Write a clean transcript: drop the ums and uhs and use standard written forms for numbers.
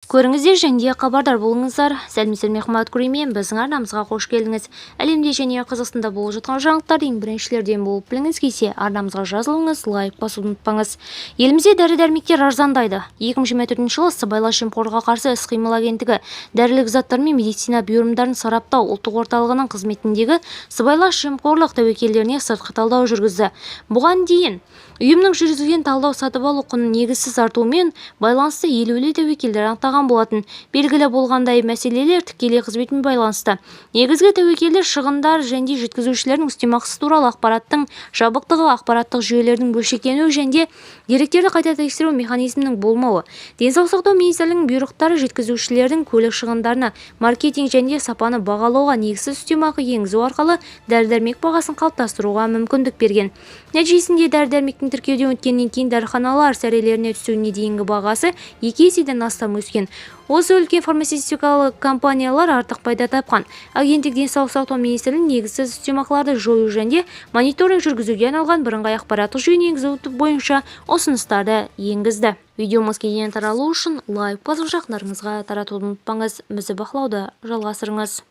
Көріңіздер және хабардар болыңыздар. Сәлеметсіздер ме қымбатты көрермен, біздің арнамызға қош келдіңіз. Әлемде және Қазақстанда болып жатқан жаңалықтарды ең біріншілерден болып біліңіз келсе, арнамызға жазылыңыз, лайк басуды ұмытпаңыз. Елімізде дәрі-дәрмектер арзандайды. 2024 жылы сыбайлас жемқорлыққа қарсы іс-қимыл агенттігі дәрілік заттар мен медицина бұйымдарын сараптау ұлттық орталығының қызметіндегі сыбайлас жемқорлық тәуекелдеріне сыртқы талдау жүргізді. Бұған дейін ұйымның жүргізген талдау сатып алу құнының негізсіз артуымен байланысты елеулі тәуекелдер анықтаған болатын. Белгілі болғандай мәселелер тікелей қызметпен байланысты. Негізгі тәуекелдер шығындар және жеткізушілердің үстемақысы туралы ақпараттың жабықтығы, ақпараттық жүйелердің бөлшектенуі және деректерді қайта тексеру механизмінің болмауы. Денсаулық сақтау министрлігінің бұйрықтары жеткізушілердің көлік шығындарына, маркетинг және сапаны бағалауға негізсіз үстемақы енгізу арқылы дәрі-дәрмек бағасын қалыптастыруға мүмкіндік берген. Нәтижесінде дәрі-дәрмектің тіркеуден өткеннен кейін дәріханалар сәрелеріне түсуіне дейінгі бағасы 2 еседен астам өскен. Осы үлкен фармацевтикалық компаниялар артық пайда тапқан. Агенттік денсаулық сақтау министрлігінің негізсіз үстемақыларды жою және мониторинг жүргізуге арналған бірыңғай ақпараттық жүйені енгізу бойынша ұсыныстарды енгізді. Видеомыз кеңінен таралу үшін лайк басып жақындарыңызға таратуды ұмытпаңыз. Бізді бақылауды жалғастырыңыз.